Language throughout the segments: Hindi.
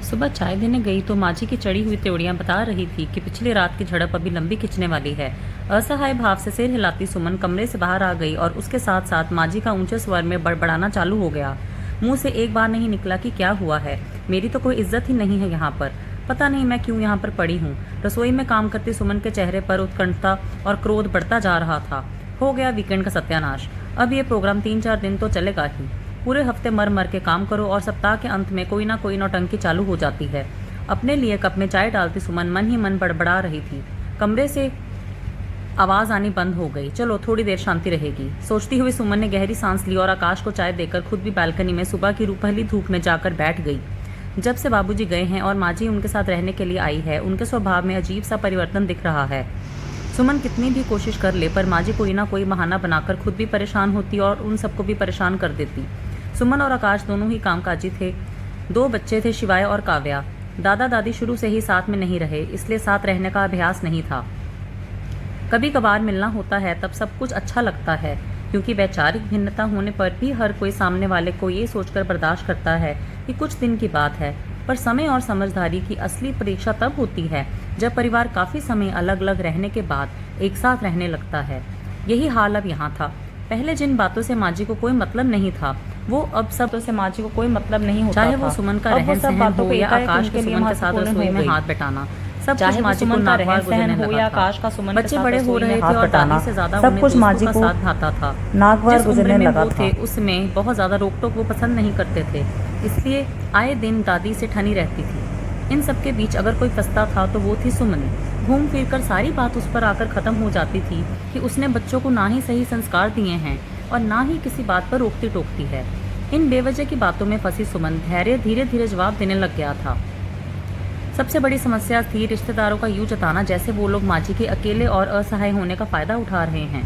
सुबह चाय देने गई तो माँ जी की चढ़ी हुई त्योड़ियां बता रही थी कि पिछली रात की झड़प अभी लंबी खिंचने वाली है। असहाय भाव से सिर हिलाती सुमन कमरे से बाहर आ गई और उसके साथ साथ माँ जी का ऊंचे स्वर में बड़बड़ाना चालू हो गया। मुंह से एक बार नहीं निकला कि क्या हुआ है, मेरी तो कोई इज्जत ही नहीं है यहाँ पर। पता नहीं मैं क्यों यहाँ पर पड़ी हूँ। रसोई में काम करती सुमन के चेहरे पर उत्कंठता और क्रोध बढ़ता जा रहा था। हो गया वीकेंड का सत्यानाश। अब ये प्रोग्राम 3-4 दिन तो चलेगा ही। पूरे हफ्ते मर मर के काम करो और सप्ताह के अंत में कोई ना कोई नौटंकी चालू हो जाती है। अपने लिए कप में चाय डालती सुमन मन ही मन बड़बड़ा रही थी। कमरे से आवाज आनी बंद हो गई। चलो थोड़ी देर शांति रहेगी, सोचती हुई सुमन ने गहरी सांस ली और आकाश को चाय देकर खुद भी बालकनी में सुबह की पहली धूप में जाकर बैठ गई। जब से बाबूजी गए हैं और माँ जी उनके साथ रहने के लिए आई है, उनके स्वभाव में अजीब सा परिवर्तन दिख रहा है। सुमन कितनी भी कोशिश कर ले पर माँ जी कोई ना कोई बहाना बनाकर खुद भी परेशान होती और उन सबको भी परेशान कर देती। सुमन और आकाश दोनों ही कामकाजी थे। 2 बच्चे थे, शिवाय और काव्या। दादा दादी शुरू से ही साथ में नहीं रहे, इसलिए साथ रहने का अभ्यास नहीं था। कभी कभार मिलना होता है तब सब कुछ अच्छा लगता है, क्योंकि वैचारिक भिन्नता होने पर भी हर कोई सामने वाले को ये सोचकर बर्दाश्त करता है कि कुछ दिन की बात है। पर समय और समझदारी की असली परीक्षा तब होती है जब परिवार काफी समय अलग अलग रहने के बाद एक साथ रहने लगता है। यही हाल अब यहाँ था। पहले जिन बातों से माँ जी को कोई मतलब नहीं था, वो अब सब से माँ जी को कोई मतलब नहीं होता था। चाहे वो सुमन का रहन सहन हो या आकाश के सुमन के साथ रसोई में हाथ बटाना, सब कुछ माँ जी को नागवार गुजरने लगा था। बच्चे बड़े हो रहे थे और दादी से ज्यादा सब कुछ माँ जी को साथ भाता था। नागवार जिस गुजरने उम्र में लगा वो था। थे उसमें बहुत ज्यादा रोक टोक वो पसंद नहीं करते थे, इसलिए आए दिन दादी से ठनी रहती थी। इन सबके बीच अगर कोई फंसता था तो वो थी सुमन। घूम फिर कर सारी बात उस पर आकर खत्म हो जाती थी कि उसने बच्चों को ना ही सही संस्कार दिए हैं और ना ही किसी बात पर रोकती टोकती है। इन बेवजह की बातों में फंसी सुमन धैर्य धीरे धीरे जवाब देने लग गया था। सबसे बड़ी समस्या थी रिश्तेदारों का यूं जताना जैसे वो लोग माँ जी के अकेले और असहाय होने का फायदा उठा रहे हैं।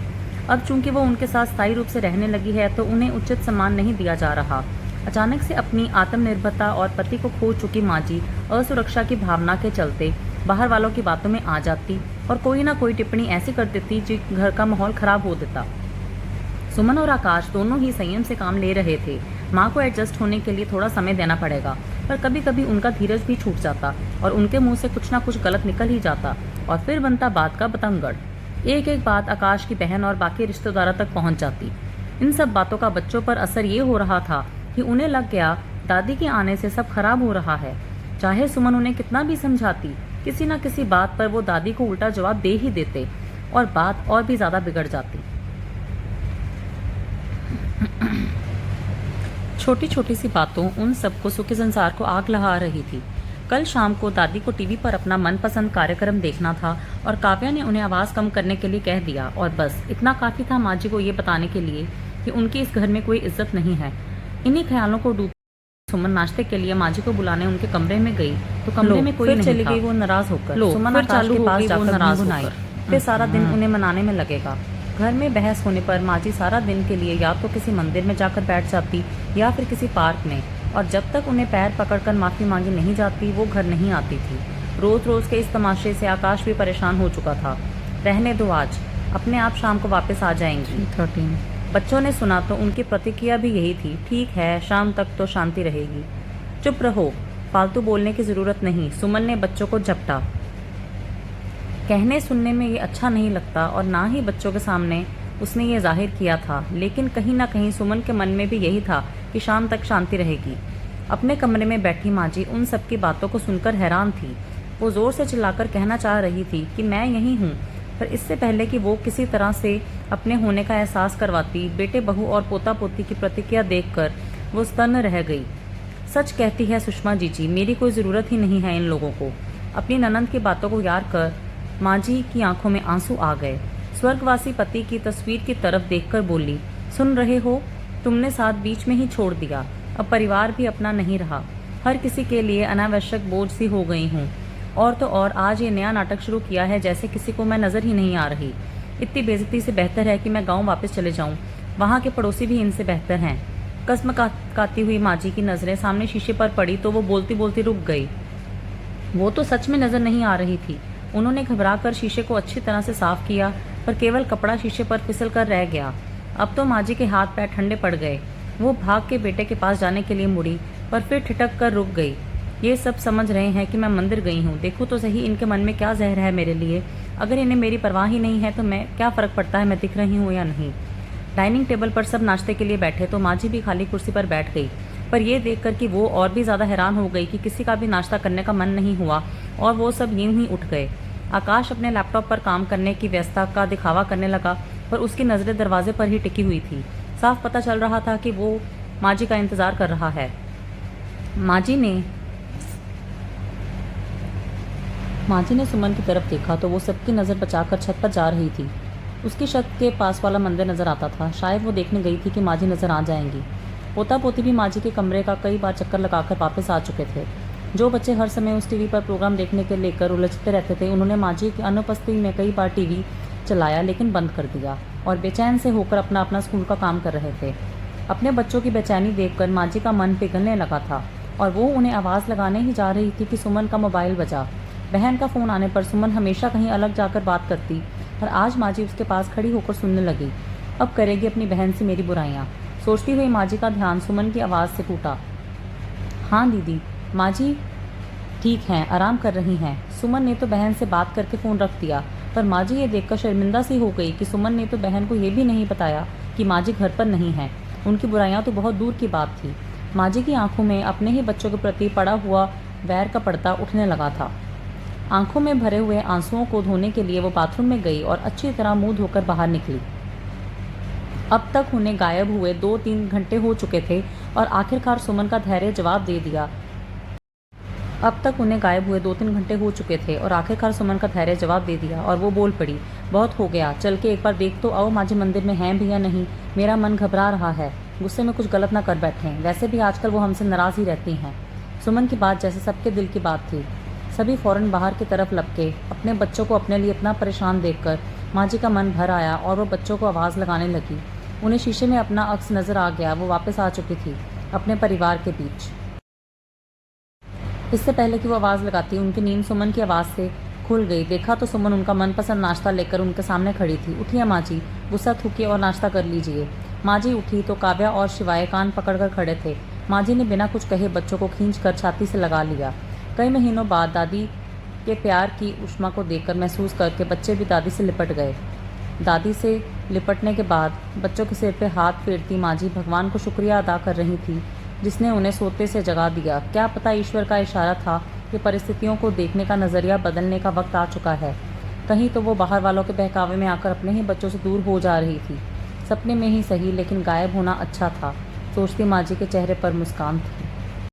अब चूंकि वो उनके साथ स्थायी रूप से रहने लगी है तो उन्हें उचित सम्मान नहीं दिया जा रहा। अचानक से अपनी आत्मनिर्भरता और पति को खो चुकी माँ जी असुरक्षा की भावना के चलते बाहर वालों की बातों में आ जाती और कोई ना कोई टिप्पणी ऐसी कर देती जो घर का माहौल खराब हो देता। सुमन और आकाश दोनों ही संयम से काम ले रहे थे। माँ को एडजस्ट होने के लिए थोड़ा समय देना पड़ेगा, पर कभी कभी उनका धीरज भी छूट जाता और उनके मुंह से कुछ ना कुछ गलत निकल ही जाता और फिर बनता बात का बतंगड़। एक एक बात आकाश की बहन और बाकी रिश्तेदारों तक पहुंच जाती। इन सब बातों का बच्चों पर असर ये हो रहा था कि उन्हें लग गया दादी के आने से सब खराब हो रहा है। चाहे सुमन उन्हें कितना भी समझाती, किसी न किसी बात पर वो दादी को उल्टा जवाब दे ही देते और बात और भी ज्यादा बिगड़ जाती। छोटी छोटी सी बातों उन सबको सुखी संसार को आग लगा रही थी। कल शाम को दादी को टीवी पर अपना मनपसंद कार्यक्रम देखना था और काव्या ने उन्हें आवाज कम करने के लिए कह दिया और बस इतना काफी था माँ जी को ये बताने के लिए कि उनकी इस घर में कोई इज्जत नहीं है। इन्हीं ख्यालों को डूब सुमन नाश्ते के लिए माँ जी को बुलाने उनके कमरे में गई तो कमरे में कोई नहीं चली था। गई वो नाराज होकर। सुमन आकाश के पास जाकर नाराज होकर फिर सारा दिन उन्हें मनाने में लगेगा। घर में बहस होने पर माँ जी सारा दिन के लिए या तो किसी मंदिर में जाकर बैठ जाती या फिर किसी पार्क में, और जब तक उन्हें पैर पकड़कर माफी मांगी नहीं जाती वो घर नहीं आती थी। रोज रोज के इस तमाशे से आकाश भी परेशान हो चुका था। रहने दो, आज अपने आप शाम को वापस आ जाएंगी। 13 बच्चों ने सुना तो उनकी प्रतिक्रिया भी यही थी, ठीक है शाम तक तो शांति रहेगी। चुप रहो, फालतू बोलने की जरूरत नहीं, सुमन ने बच्चों को झपटा। कहने सुनने में ये अच्छा नहीं लगता और ना ही बच्चों के सामने उसने ये जाहिर किया था, लेकिन कहीं ना कहीं सुमन के मन में भी यही था कि शाम तक शांति रहेगी। अपने कमरे में बैठी माँ जी उन सबकी बातों को सुनकर हैरान थी। वो जोर से चिल्लाकर कहना चाह रही थी कि मैं यही हूँ, पर इससे पहले कि वो किसी तरह से अपने होने का एहसास करवाती, बेटे बहू और पोता पोती की प्रतिक्रिया देखकर वो स्तन्न रह गई। सच कहती है सुषमा जी, मेरी कोई ज़रूरत ही नहीं है इन लोगों को। अपनी ननंद की बातों को याद कर माँ जी की आंखों में आंसू आ गए। स्वर्गवासी पति की तस्वीर की तरफ देखकर बोली, सुन रहे हो, तुमने साथ बीच में ही छोड़ दिया। अब परिवार भी अपना नहीं रहा, हर किसी के लिए अनावश्यक बोझ सी हो गई हूँ। और तो और आज ये नया नाटक शुरू किया है जैसे किसी को मैं नज़र ही नहीं आ रही। इतनी बेइज्जती से बेहतर है कि मैं गाँव वापस चले जाऊँ, वहाँ के पड़ोसी भी इनसे बेहतर हैं। कसम काती हुई माँ जी की नज़रें सामने शीशे पर पड़ी तो वो बोलती बोलती रुक गई। वो तो सच में नज़र नहीं आ रही थी। उन्होंने घबराकर शीशे को अच्छी तरह से साफ किया, पर केवल कपड़ा शीशे पर फिसल कर रह गया। अब तो माँ जी के हाथ पैर ठंडे पड़ गए। वो भाग के बेटे के पास जाने के लिए मुड़ी, पर फिर ठिठक कर रुक गई। ये सब समझ रहे हैं कि मैं मंदिर गई हूँ। देखो तो सही इनके मन में क्या जहर है मेरे लिए। अगर इन्हें मेरी परवाह ही नहीं है तो मैं क्या फ़र्क पड़ता है मैं दिख रही हूँ या नहीं। डाइनिंग टेबल पर सब नाश्ते के लिए बैठे तो माँ जी भी खाली कुर्सी पर बैठ गई। पर यह देखकर कि वो और भी ज़्यादा हैरान हो गई कि किसी का भी नाश्ता करने का मन नहीं हुआ और वो सब यूं ही उठ गए। आकाश अपने लैपटॉप पर काम करने की व्यस्तता का दिखावा करने लगा, पर उसकी नज़रें दरवाजे पर ही टिकी हुई थी। साफ पता चल रहा था कि वो माँ जी का इंतज़ार कर रहा है। माँ जी ने सुमन की तरफ देखा तो वो सबकी नज़र बचाकर छत पर जा रही थी। उसकी छत के पास वाला मंदिर नज़र आता था। शायद वो देखने गई थी कि माँ जी नज़र आ जाएंगी। पोता पोती भी माँ जी के कमरे का कई बार चक्कर लगाकर वापस आ चुके थे। जो बच्चे हर समय उस टीवी पर प्रोग्राम देखने के लेकर उलझते रहते थे, उन्होंने माँ जी की अनुपस्थिति में कई बार टीवी चलाया लेकिन बंद कर दिया और बेचैन से होकर अपना अपना स्कूल का काम कर रहे थे। अपने बच्चों की बेचैनी देखकर माँ जी का मन पिघलने लगा था और वो उन्हें आवाज़ लगाने ही जा रही थी कि सुमन का मोबाइल बजा। बहन का फ़ोन आने पर सुमन हमेशा कहीं अलग जाकर बात करती, पर आज माँ जी उसके पास खड़ी होकर सुनने लगी। अब करेगी अपनी बहन से मेरी बुराइयाँ, सोचती हुई माँ जी का ध्यान सुमन की आवाज़ से टूटा। हाँ दीदी, माँ जी ठीक हैं, आराम कर रही हैं। सुमन ने तो बहन से बात करके फ़ोन रख दिया, पर माँ जी ये देखकर शर्मिंदा सी हो गई कि सुमन ने तो बहन को ये भी नहीं बताया कि माँ जी घर पर नहीं हैं। उनकी बुराइयाँ तो बहुत दूर की बात थी। माँ जी की आंखों में अपने ही बच्चों के प्रति पड़ा हुआ वैर का पर्दा उठने लगा था। आंखों में भरे हुए आंसुओं को धोने के लिए वो बाथरूम में गई और अच्छी तरह मुंह धोकर बाहर निकली। अब तक उन्हें गायब हुए 2-3 घंटे हो चुके थे और आखिरकार सुमन का धैर्य जवाब दे दिया। और वो बोल पड़ी, बहुत हो गया, चल के एक बार देख तो आओ माँ जी मंदिर में हैं भी या नहीं। मेरा मन घबरा रहा है, गुस्से में कुछ गलत ना कर बैठें। वैसे भी आजकल वो हमसे नाराज़ ही रहती हैं। सुमन की बात जैसे सबके दिल की बात थी। सभी फौरन बाहर की तरफ लपके। अपने बच्चों को अपने लिए इतना परेशान देखकर माँ जी का मन भर आया और वो बच्चों को आवाज़ लगाने लगी। उन्हें शीशे में अपना अक्स नज़र आ गया। वो वापस आ चुकी थी अपने परिवार के बीच। इससे पहले कि वो आवाज़ लगाती, उनकी नींद सुमन की आवाज़ से खुल गई। देखा तो सुमन उनका मनपसंद नाश्ता लेकर उनके सामने खड़ी थी। उठिए माँ जी, गुस्सा थूकिए और नाश्ता कर लीजिए। माँ जी उठी तो काव्या और शिवाय कान पकड़कर खड़े थे। माँ जी ने बिना कुछ कहे बच्चों को खींचकर छाती से लगा लिया। कई महीनों बाद दादी के प्यार की ऊष्मा को देखकर महसूस करके बच्चे भी दादी से लिपट गए। दादी से लिपटने के बाद बच्चों के सिर पे हाथ फेरती माँ जी भगवान को शुक्रिया अदा कर रही थी, जिसने उन्हें सोते से जगा दिया। क्या पता ईश्वर का इशारा था कि परिस्थितियों को देखने का नज़रिया बदलने का वक्त आ चुका है। कहीं तो वो बाहर वालों के बहकावे में आकर अपने ही बच्चों से दूर हो जा रही थी। सपने में ही सही, लेकिन गायब होना अच्छा था, सोचती माँ जी के चेहरे पर मुस्कान थी।